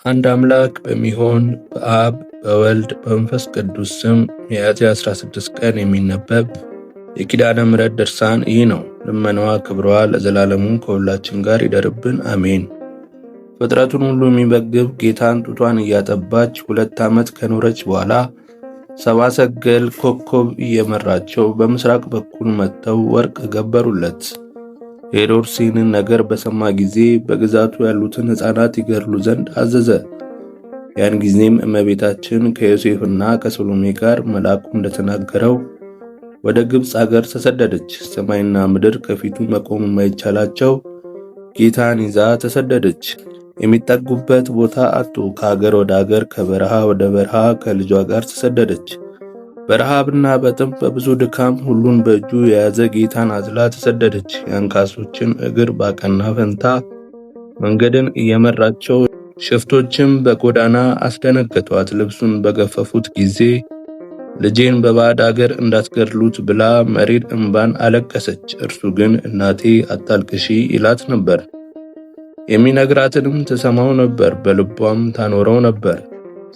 አንድ አምላክ በሚሆን በአብ በወልድ በመንፈስ ቅዱስ ስም ሚያዝያ 16 ቀን የሚነበብ የኪዳነ ምሕረት ድርሳን ይህ ነው። ልመናዋ ክብሯ ለዘላለሙ ከሁላችን ጋር ይደርብን፣ አሜን። ፍጥረቱን ሁሉ የሚመግብ ጌታን ጡቷን እያጠባች 2 ዓመት ከኖረች በኋላ ሰብአ ሰገል ኮከብ እየመራቸው በምስራቅ በኩል መጥተው ወርቅ ገበሩለት። ሄሮድስ ይህንን ነገር በሰማ ጊዜ በግዛቱ ያሉትን ሕፃናት ይገድሉ ዘንድ አዘዘ። ያን ጊዜም እመቤታችን ከዮሴፍና ከሰሎሜ ጋር መልአኩ እንደተናገረው ወደ ግብፅ አገር ተሰደደች። ሰማይና ምድር ከፊቱ መቆም የማይቻላቸው ጌታን ይዛ ተሰደደች። የሚጠጉበት ቦታ አጡ። ከአገር ወደ አገር ከበረሃ ወደ በረሃ ከልጇ ጋር ተሰደደች። በረሃብና በጥም በብዙ ድካም ሁሉን በእጁ የያዘ ጌታን አዝላ ተሰደደች። የአንካሶችን እግር ባቀና ፈንታ መንገድን እየመራቸው ሽፍቶችም በጎዳና አስደነገጧት። ልብሱን በገፈፉት ጊዜ ልጄን በባዕድ አገር እንዳትገድሉት ብላ መሪር እንባን አለቀሰች። እርሱ ግን እናቴ አታልቅሺ ይላት ነበር። የሚነግራትንም ትሰማው ነበር፣ በልቧም ታኖረው ነበር።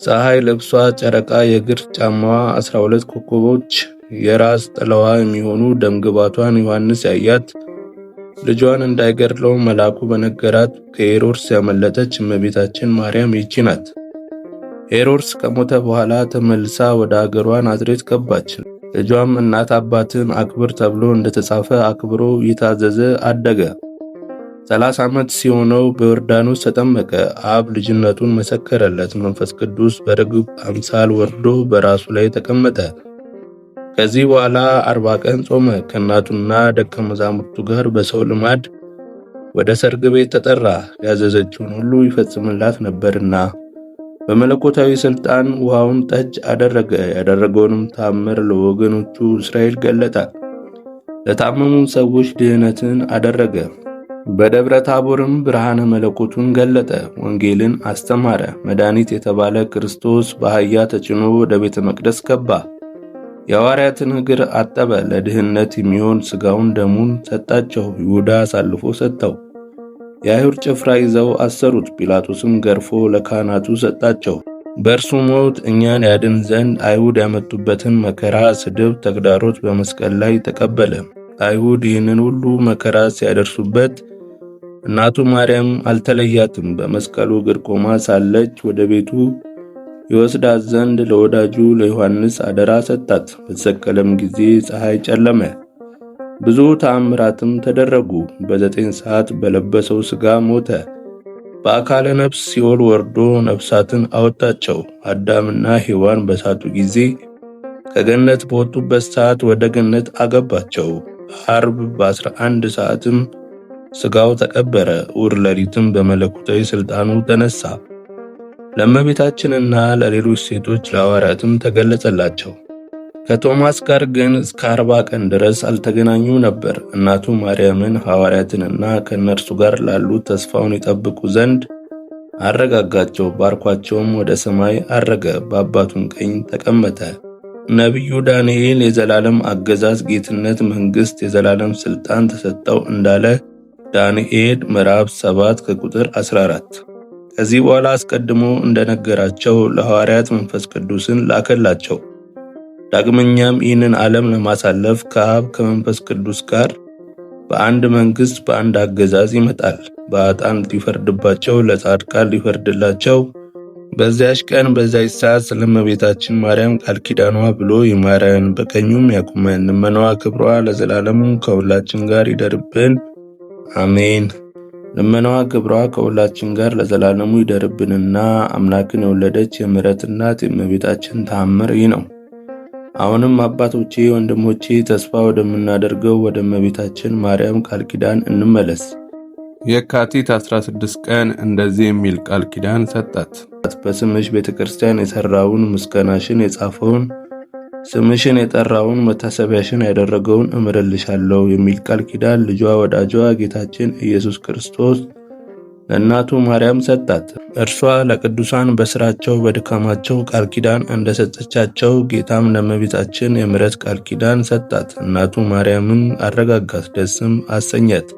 ፀሐይ ልብሷ፣ ጨረቃ የእግር ጫማዋ፣ 12 ኮከቦች የራስ ጥላዋ የሚሆኑ ደምግባቷን ዮሐንስ ያያት ልጇን እንዳይገድለው መልአኩ በነገራት ከሄሮድስ ያመለጠች እመቤታችን ማርያም ይህች ናት። ሄሮድስ ከሞተ በኋላ ተመልሳ ወደ አገሯ ናዝሬት ገባች። ልጇም እናት አባትን አክብር ተብሎ እንደተጻፈ አክብሮ የታዘዘ አደገ። 30 ዓመት ሲሆነው በዮርዳኖስ ተጠመቀ። አብ ልጅነቱን መሰከረለት። መንፈስ ቅዱስ በርግብ አምሳል ወርዶ በራሱ ላይ ተቀመጠ። ከዚህ በኋላ 40 ቀን ጾመ። ከእናቱና ደቀ መዛሙርቱ ጋር በሰው ልማድ ወደ ሰርግ ቤት ተጠራ። ያዘዘችውን ሁሉ ይፈጽምላት ነበርና በመለኮታዊ ሥልጣን ውሃውን ጠጅ አደረገ። ያደረገውንም ታምር ለወገኖቹ እስራኤል ገለጠ። ለታመሙ ሰዎች ድህነትን አደረገ። በደብረ ታቦርም ብርሃነ መለኮቱን ገለጠ። ወንጌልን አስተማረ። መድኃኒት የተባለ ክርስቶስ በአህያ ተጭኖ ወደ ቤተ መቅደስ ገባ። የሐዋርያትን እግር አጠበ። ለድህነት የሚሆን ሥጋውን ደሙን ሰጣቸው። ይሁዳ አሳልፎ ሰጠው። የአይሁድ ጭፍራ ይዘው አሰሩት። ጲላጦስም ገርፎ ለካህናቱ ሰጣቸው። በእርሱ ሞት እኛን ያድን ዘንድ አይሁድ ያመጡበትን መከራ፣ ስድብ፣ ተግዳሮት በመስቀል ላይ ተቀበለ። አይሁድ ይህንን ሁሉ መከራ ሲያደርሱበት እናቱ ማርያም አልተለያትም። በመስቀሉ እግር ቆማ ሳለች ወደ ቤቱ ይወስዳት ዘንድ ለወዳጁ ለዮሐንስ አደራ ሰጣት። በተሰቀለም ጊዜ ፀሐይ ጨለመ። ብዙ ተአምራትም ተደረጉ። በ9 ሰዓት በለበሰው ሥጋ ሞተ። በአካለ ነፍስ ሲኦል ወርዶ ነፍሳትን አወጣቸው። አዳምና ሔዋን በሳቱ ጊዜ ከገነት በወጡበት ሰዓት ወደ ገነት አገባቸው። ዓርብ በ11 ሰዓትም ሥጋው ተቀበረ። እሑድ ሌሊትም በመለኮታዊ ሥልጣኑ ተነሳ። ለእመቤታችንና ለሌሎች ሴቶች ለሐዋርያትም ተገለጸላቸው። ከቶማስ ጋር ግን እስከ 40 ቀን ድረስ አልተገናኙ ነበር። እናቱ ማርያምን ሐዋርያትንና ከእነርሱ ጋር ላሉት ተስፋውን ይጠብቁ ዘንድ አረጋጋቸው። ባርኳቸውም ወደ ሰማይ አረገ፣ በአባቱም ቀኝ ተቀመጠ። ነቢዩ ዳንኤል የዘላለም አገዛዝ፣ ጌትነት፣ መንግሥት፣ የዘላለም ሥልጣን ተሰጠው እንዳለ ዳንኤል ምዕራፍ 7 ከቁጥር 14። ከዚህ በኋላ አስቀድሞ እንደነገራቸው ለሐዋርያት መንፈስ ቅዱስን ላከላቸው። ዳግመኛም ይህንን ዓለም ለማሳለፍ ከአብ ከመንፈስ ቅዱስ ጋር በአንድ መንግሥት በአንድ አገዛዝ ይመጣል። በኃጥአን ሊፈርድባቸው፣ ለጻድቃን ሊፈርድላቸው በዚያች ቀን በዚያች ሰዓት ስለ እመቤታችን ማርያም ቃል ኪዳኗ ብሎ ይማረን፣ በቀኙም ያቁመን። ልመናዋ ክብሯ ለዘላለሙ ከሁላችን ጋር ይደርብን፣ አሜን። ልመናዋ ክብሯ ከሁላችን ጋር ለዘላለሙ ይደርብንና አምላክን የወለደች የምሕረት እናት የእመቤታችን ተአምር ይህ ነው። አሁንም አባቶቼ፣ ወንድሞቼ ተስፋ ወደምናደርገው ወደ እመቤታችን ማርያም ቃል ኪዳን እንመለስ። የካቲት 16 ቀን እንደዚህ የሚል ቃል ኪዳን ሰጣት። በስምሽ ቤተክርስቲያን የሰራውን ምስጋናሽን የጻፈውን ስምሽን የጠራውን መታሰቢያሽን ያደረገውን እምርልሻለሁ የሚል ቃል ኪዳን ልጇ ወዳጇ ጌታችን ኢየሱስ ክርስቶስ ለእናቱ ማርያም ሰጣት። እርሷ ለቅዱሳን በስራቸው በድካማቸው ቃል ኪዳን እንደሰጠቻቸው ጌታም ለእመቤታችን የምሕረት ቃል ኪዳን ሰጣት። እናቱ ማርያምን አረጋጋት፣ ደስም አሰኛት።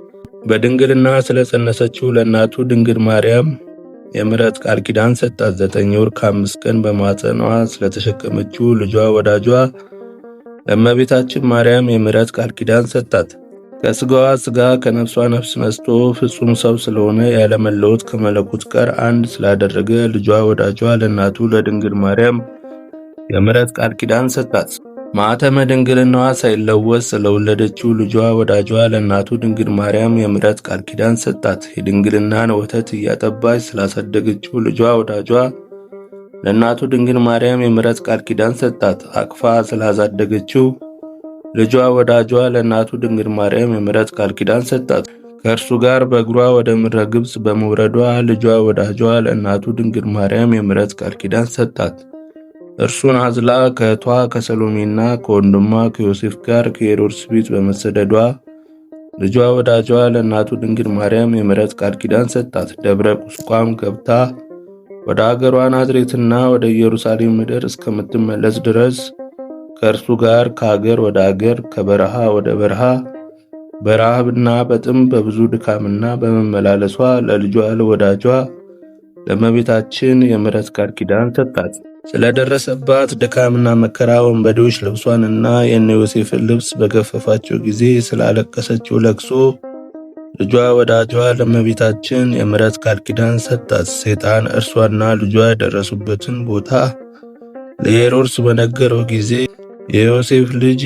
በድንግልና ስለጸነሰችው ለእናቱ ድንግል ማርያም የምሕረት ቃል ኪዳን ሰጣት። 9 ወር ከ5 ቀን በማኅፀኗ ስለተሸከመችው ልጇ ወዳጇ ለእመቤታችን ማርያም የምሕረት ቃል ኪዳን ሰጣት። ከሥጋዋ ሥጋ ከነፍሷ ነፍስ ነስቶ ፍጹም ሰው ስለሆነ ያለመለወጥ ከመለኮት ጋር አንድ ስላደረገ ልጇ ወዳጇ ለእናቱ ለድንግል ማርያም የምሕረት ቃል ኪዳን ሰጣት። ማኅተመ ድንግልናዋ ሳይለወጥ ስለወለደችው ልጇ ወዳጇ ለእናቱ ድንግል ማርያም የምሕረት ቃል ኪዳን ሰጣት። የድንግልናን ወተት እያጠባች ስላሳደገችው ልጇ ወዳጇ ለእናቱ ድንግል ማርያም የምሕረት ቃል ኪዳን ሰጣት። አቅፋ ስላሳደገችው ልጇ ወዳጇ ለእናቱ ድንግል ማርያም የምሕረት ቃል ኪዳን ሰጣት። ከእርሱ ጋር በእግሯ ወደ ምድረ ግብጽ በመውረዷ ልጇ ወዳጇ ለእናቱ ድንግል ማርያም የምሕረት ቃል ኪዳን ሰጣት። እርሱን አዝላ ከእህቷ ከሰሎሜና ከወንድሟ ከዮሴፍ ጋር ከሄሮድስ ቤት በመሰደዷ ልጇ ወዳጇ ለእናቱ ድንግል ማርያም የምሕረት ቃል ኪዳን ሰጣት። ደብረ ቁስቋም ገብታ ወደ አገሯ ናዝሬትና ወደ ኢየሩሳሌም ምድር እስከምትመለስ ድረስ ከእርሱ ጋር ከአገር ወደ አገር ከበረሃ ወደ በረሃ በረሃብና በጥም በብዙ ድካምና በመመላለሷ ለልጇ ለወዳጇ ለእመቤታችን የምሕረት ቃል ኪዳን ሰጣት። ስለደረሰባት ድካምና መከራ ወንበዴዎች ልብሷንና የእነ ዮሴፍን ልብስ በገፈፋቸው ጊዜ ስላለቀሰችው ለቅሶ ልጇ ወዳጇ ለእመቤታችን የምሕረት ቃል ኪዳን ሰጣት። ሰይጣን እርሷና ልጇ የደረሱበትን ቦታ ለሄሮድስ በነገረው ጊዜ የዮሴፍ ልጅ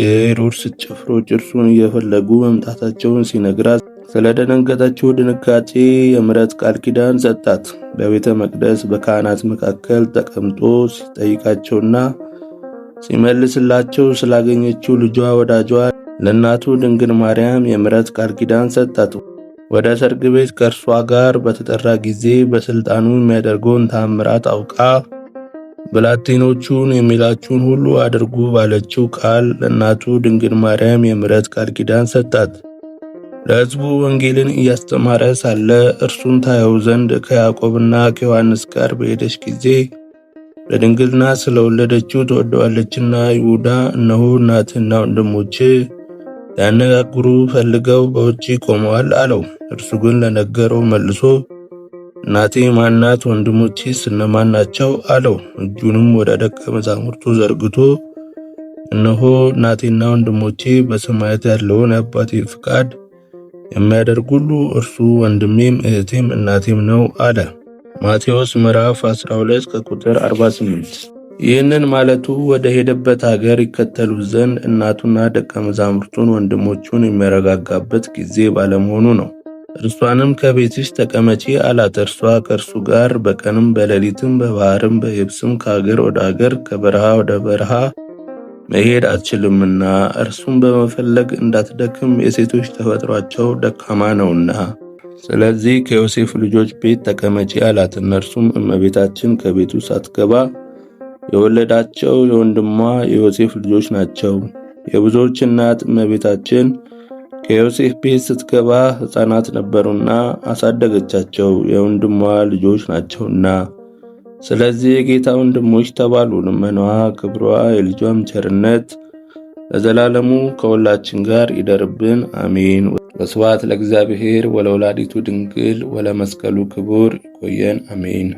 የሄሮድስ ጭፍሮች እርሱን እየፈለጉ መምጣታቸውን ሲነግራት ስለደነገጠችው ድንጋጤ የምሕረት ቃል ኪዳን ሰጣት። በቤተ መቅደስ በካህናት መካከል ተቀምጦ ሲጠይቃቸውና ሲመልስላቸው ስላገኘችው ልጇ ወዳጇ ለእናቱ ድንግል ማርያም የምሕረት ቃል ኪዳን ሰጣት። ወደ ሰርግ ቤት ከእርሷ ጋር በተጠራ ጊዜ በሥልጣኑ የሚያደርገውን ተአምራት አውቃ ብላቴኖቹን የሚላችሁን ሁሉ አድርጉ ባለችው ቃል ለእናቱ ድንግል ማርያም የምሕረት ቃል ኪዳን ሰጣት። ለሕዝቡ ወንጌልን እያስተማረ ሳለ እርሱን ታየው ዘንድ ከያዕቆብና ከዮሐንስ ጋር በሄደች ጊዜ ለድንግልና ስለወለደችው ትወደዋለችና ይሁዳ እነሆ እናትህና ወንድሞች ያነጋግሩ ፈልገው በውጪ ቆመዋል አለው። እርሱ ግን ለነገረው መልሶ እናቴ ማናት? ወንድሞቼስ እነማን ናቸው? አለው። እጁንም ወደ ደቀ መዛሙርቱ ዘርግቶ እነሆ እናቴና ወንድሞቼ በሰማያት ያለውን የአባቴ ፍቃድ የሚያደርግ ሁሉ እርሱ ወንድሜም እህቴም እናቴም ነው አለ። ማቴዎስ ምዕራፍ 12 ከቁጥር 48። ይህንን ማለቱ ወደ ሄደበት ሀገር ይከተሉት ዘንድ እናቱና ደቀ መዛሙርቱን ወንድሞቹን የሚያረጋጋበት ጊዜ ባለመሆኑ ነው። እርሷንም ከቤትሽ ተቀመጪ አላት። እርሷ ከእርሱ ጋር በቀንም በሌሊትም በባህርም በየብስም ከአገር ወደ አገር ከበረሃ ወደ በረሃ መሄድ አትችልምና እርሱም በመፈለግ እንዳትደክም የሴቶች ተፈጥሯቸው ደካማ ነውና፣ ስለዚህ ከዮሴፍ ልጆች ቤት ተቀመጪ አላት። እነርሱም እመቤታችን ከቤቱ ሳትገባ የወለዳቸው የወንድሟ የዮሴፍ ልጆች ናቸው። የብዙዎች እናት እመቤታችን ከዮሴፍ ቤት ስትገባ ሕፃናት ነበሩና አሳደገቻቸው፣ የወንድሟ ልጆች ናቸውና። ስለዚህ የጌታ ወንድሞች ተባሉ። ልመናዋ፣ ክብሯ፣ የልጇም ቸርነት ለዘላለሙ ከሁላችን ጋር ይደርብን፣ አሜን። ወስብሐት ለእግዚአብሔር ወለወላዲቱ ድንግል ወለመስቀሉ ክቡር። ይቆየን፣ አሜን።